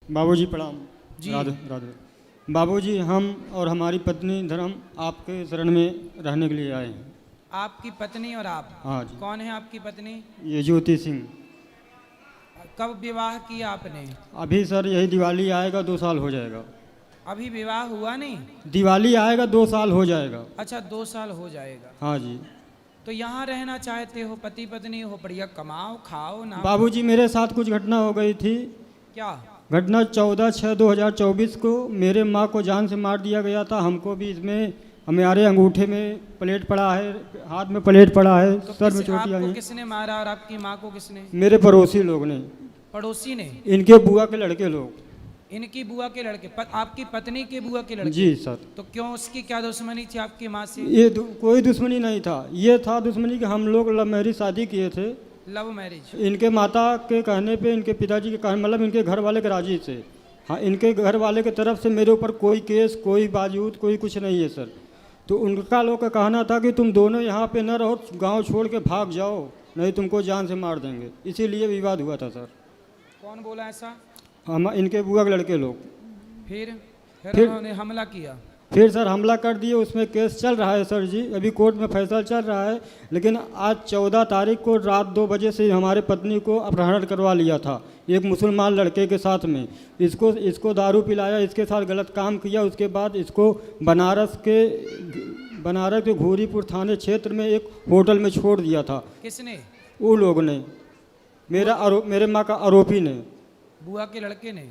बाबूजी प्रणाम। जी। राधे राधे। बाबूजी, हम और हमारी पत्नी धर्म आपके शरण में रहने के लिए आए हैं। आपकी पत्नी और आप? हाँ जी। कौन है आपकी पत्नी? ये ज्योति सिंह। कब विवाह किया आपने? अभी सर यही दिवाली आएगा 2 साल हो जाएगा। अभी विवाह हुआ नहीं? दिवाली आएगा 2 साल हो जाएगा। अच्छा, 2 साल हो जाएगा। हाँ जी। तो यहाँ रहना चाहते हो, पति पत्नी हो, बढ़िया कमाओ खाओ ना? बाबूजी, मेरे साथ कुछ घटना हो गई थी। क्या घटना 14/6/2024 को मेरे माँ को जान से मार दिया गया था। हमको भी इसमें हमारे अंगूठे में प्लेट पड़ा है, हाथ में प्लेट पड़ा है, तो सर में चोटी आई आपको है। किसने मारा और आपकी माँ को किसने? मेरे पड़ोसी लोग ने, पड़ोसी ने? इनके बुआ के लड़के लोग। इनकी बुआ के लड़के? आपकी पत्नी के बुआ के लड़के? जी सर। तो क्यों, उसकी क्या दुश्मनी थी आपकी माँ से? ये कोई दुश्मनी नहीं था। ये था दुश्मनी कि हम लोग लव मैरिज शादी किए थे। Love marriage? इनके माता के कहने पे, इनके पिताजी के कहने, मतलब इनके घर वाले के राजी से। हाँ, इनके घर वाले की तरफ से मेरे ऊपर कोई केस, कोई बाजूद, कोई कुछ नहीं है सर। तो उनका लोग का कहना था कि तुम दोनों यहाँ पे न रहो, गांव छोड़ के भाग जाओ, नहीं तुमको जान से मार देंगे। इसीलिए विवाद हुआ था सर। कौन बोला ऐसा? हम, इनके बुआ के लड़के लोग। फिर फिर उन्होंने हमला किया? फिर सर हमला कर दिए। उसमें केस चल रहा है सर जी, अभी कोर्ट में फैसला चल रहा है। लेकिन आज 14 तारीख को रात 2 बजे से हमारे पत्नी को अपहरण करवा लिया था एक मुसलमान लड़के के साथ में। इसको दारू पिलाया, इसके साथ गलत काम किया। उसके बाद इसको बनारस के घोरीपुर थाने क्षेत्र में एक होटल में छोड़ दिया था। किसने? वो लोग ने, मेरे माँ का आरोपी ने, बुआ के लड़के ने?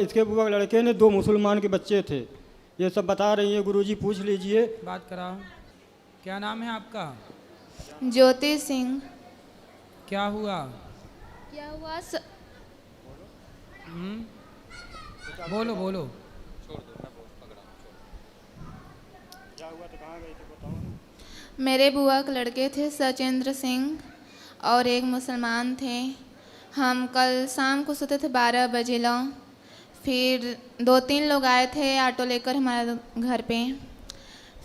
इसके बुआ के लड़के ने। 2 मुसलमान के बच्चे थे। ये सब बता रही है, गुरुजी पूछ लीजिए। बात कराओ। क्या नाम है आपका? ज्योति सिंह। क्या हुआ? बोलो बोलो। मेरे बुआ के लड़के थे सचेंद्र सिंह और एक मुसलमान थे। हम कल शाम को सोते थे 12 बजे लो। फिर 2-3 लोग आए थे ऑटो लेकर हमारे घर पे।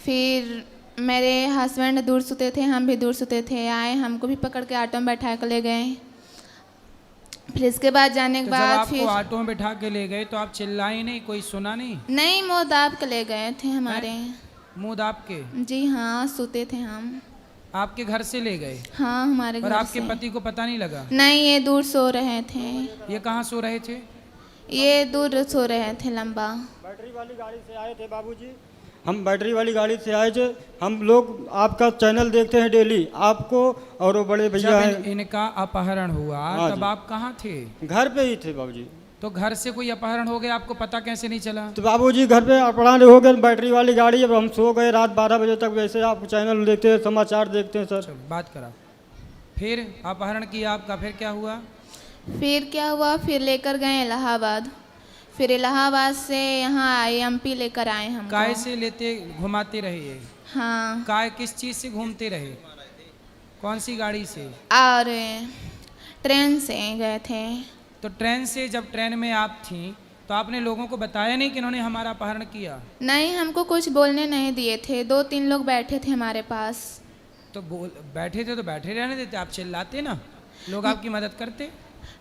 फिर मेरे हस्बैंड दूर सोते थे, हम भी दूर सोते थे। आए, हमको भी पकड़ के ऑटो में बैठा कर ले गए। फिर इसके बाद जाने के बाद जब आपको ऑटो में बैठा के ले गए तो आप चिल्लाई नहीं? कोई सुना नहीं? नहीं, मुँह दाब के ले गए थे हमारे। मुंह दाब के? जी हाँ, सोते थे हम। आपके घर से ले गए? हाँ, हमारे घर और से। आपके पति को पता नहीं लगा? नहीं, ये दूर सो रहे थे। ये कहाँ सो रहे थे? ये दूर सो रहे थे, लंबा। बैटरी वाली गाड़ी से आए थे बाबूजी। हम बैटरी वाली गाड़ी से आए थे। हम लोग आपका चैनल देखते हैं डेली, आपको और वो बड़े भैया हैं। इनका अपहरण हुआ तब आप कहाँ थे? घर पे ही थे बाबूजी। तो घर से कोई अपहरण हो गया, आपको पता कैसे नहीं चला? तो बाबूजी घर पे अपहरण हो गए, बैटरी वाली गाड़ी। अब हम सो गए रात 12 बजे तक। वैसे आप चैनल देखते हैं, समाचार देखते हैं सर। बात करा। फिर अपहरण किया आपका, फिर क्या हुआ? फिर लेकर गए इलाहाबाद। फिर इलाहाबाद से यहाँ आए, एमपी लेकर आए हम। काय से लेते घुमाते रहे ये? हाँ। काय किस चीज़ से घूमते रहे? कौन सी गाड़ी से? और ट्रेन से गए थे। तो ट्रेन से, जब ट्रेन में आप थी तो आपने लोगों को बताया नहीं कि इन्होंने हमारा अपहरण किया? नहीं, हमको कुछ बोलने नहीं दिए थे। 2-3 लोग बैठे थे हमारे पास। तो बैठे थे तो बैठे रहने देते, आप चिल्लाते ना, लोग आपकी मदद करते?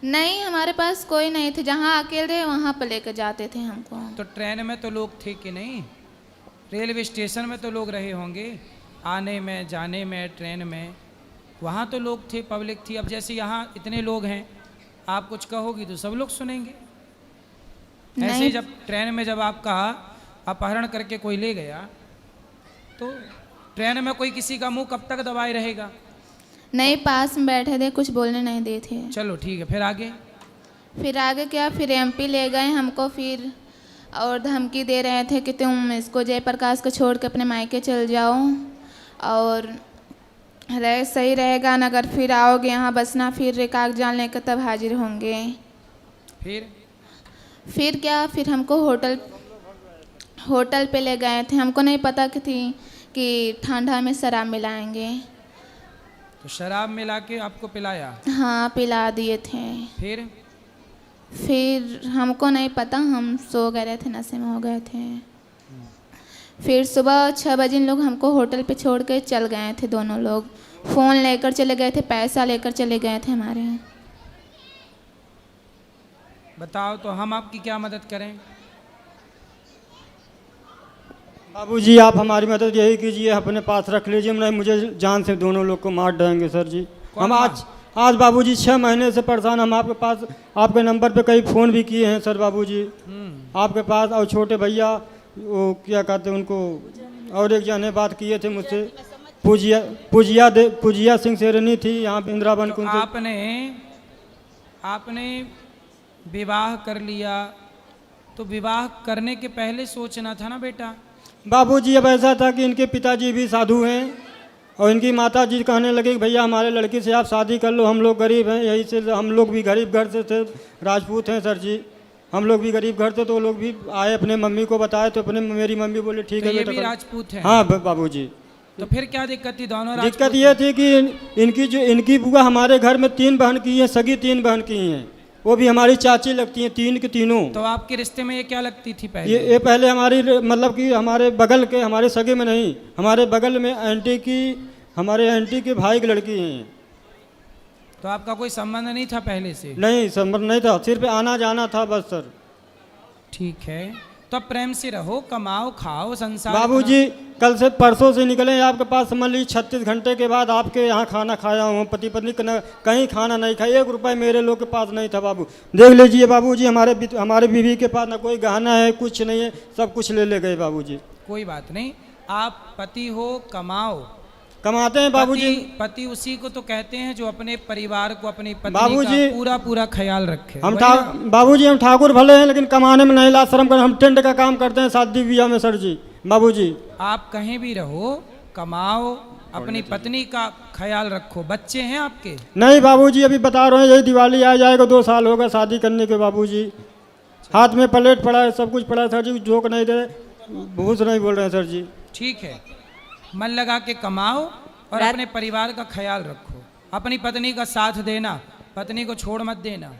नहीं, हमारे पास कोई नहीं थे। जहाँ अकेले रहे वहाँ पर लेकर जाते थे हमको। तो ट्रेन में तो लोग थे कि नहीं? रेलवे स्टेशन में तो लोग रहे होंगे, आने में जाने में, ट्रेन में, वहाँ तो लोग थे, पब्लिक थी। अब जैसे यहाँ इतने लोग हैं, आप कुछ कहोगी तो सब लोग सुनेंगे। ऐसे ही जब ट्रेन में जब आपका अपहरण करके कोई ले गया तो ट्रेन में कोई किसी का मुंह कब तक दबाए रहेगा? नहीं, पास में बैठे थे, कुछ बोलने नहीं दिए थे। चलो ठीक है, फिर आगे? फिर आगे क्या, फिर एमपी ले गए हमको। फिर और धमकी दे रहे थे कि तुम इसको जयप्रकाश को छोड़ के अपने मायके चल जाओ और सही रहेगा, न अगर फिर आओगे यहाँ बसना, फिर कागजात लेकर तब हाजिर होंगे। फिर क्या, फिर हमको होटल पे ले गए थे। हमको नहीं पता कि ठंडा में शराब मिलाएंगे। तो शराब मिला के आपको पिलाया? हाँ, पिला दिए थे। फिर हमको नहीं पता, हम सो गए थे, नशे में हो गए थे। फिर सुबह 6 बजे लोग हमको होटल पे छोड़ के चल गए थे। दोनों लोग फ़ोन लेकर चले गए थे, पैसा लेकर चले गए थे हमारे। बताओ तो हम आपकी क्या मदद करें। बाबूजी आप हमारी मदद यही कीजिए, अपने पास रख लीजिए, नहीं मुझे जान से दोनों लोग को मार देंगे सर जी। हम आज बाबूजी 6 महीने से परेशान, हम आपके पास आपके नंबर पे कई फ़ोन भी किए हैं सर बाबूजी आपके पास। और छोटे भैया वो क्या कहते हैं उनको, और एक जने बात किए थे मुझसे, पूजिया सिंह सेरनी थी यहाँ पे इंदिरावन तो कुंज। आपने विवाह कर लिया तो विवाह करने के पहले सोचना था ना बेटा। बाबूजी अब ऐसा था कि इनके पिताजी भी साधु हैं और इनकी माता जी कहने लगे कि भैया हमारे लड़की से आप शादी कर लो, हम लोग गरीब हैं, यही से हम लोग भी गरीब घर से थे, राजपूत हैं सर जी, हम लोग भी गरीब घर थे। तो वो लोग भी आए, अपने मम्मी को बताए, तो अपने मेरी मम्मी बोले ठीक तो है ये बेटा भी राजपूत है। हाँ बाबूजी। तो फिर क्या दिक्कत थी, दोनों दिक्कत राजपूत ये थी कि इनकी बुआ हमारे घर में 3 बहन की हैं, सगी 3 बहन की हैं, वो भी हमारी चाची लगती हैं, 3 की तीनों। तो आपके रिश्ते में ये क्या लगती थी पहले? ये पहले हमारी मतलब कि हमारे बगल के, हमारे सगे में नहीं, हमारे बगल में हमारे आंटी के भाई की लड़की हैं। तो आपका कोई संबंध नहीं था पहले से? नहीं संबंध नहीं था, सिर्फ आना जाना था बस सर। ठीक है, तो अब प्रेम से रहो, कमाओ खाओ, संसार। बाबूजी कल से परसों से निकले आपके पास, समझ लीजिए 36 घंटे के बाद आपके यहाँ खाना खाया हूँ, पति पत्नी कहीं खाना नहीं खाया, 1 रुपये मेरे लोग के पास नहीं था बाबू। देख लीजिए बाबूजी, हमारे बीवी के पास ना कोई गहना है, कुछ नहीं है, सब कुछ ले गए बाबूजी। कोई बात नहीं, आप पति हो, कमाओ, कमाते हैं बाबूजी। पति उसी को तो कहते हैं जो अपने परिवार को, अपनी पत्नी बाबूजी का पूरा ख्याल रखे। बाबूजी हम ठाकुर भले हैं, लेकिन कमाने में नहीं लाज शर्म कर, हम टेंट का काम करते हैं शादी ब्याह में सर जी। बाबूजी आप कहीं भी रहो, कमाओ, अपनी पत्नी का ख्याल रखो। बच्चे हैं आपके? नहीं बाबूजी, अभी बता रहे हैं, यही दिवाली आ जाएगा, 2 साल होगा शादी करने के बाबूजी। हाथ में प्लेट पड़ा है, सब कुछ पड़ा है सर जी, जोक नहीं दे, भूस नहीं बोल रहे हैं सर जी। ठीक है, मन लगा के कमाओ और अपने परिवार का ख्याल रखो, अपनी पत्नी का साथ देना, पत्नी को छोड़ मत देना।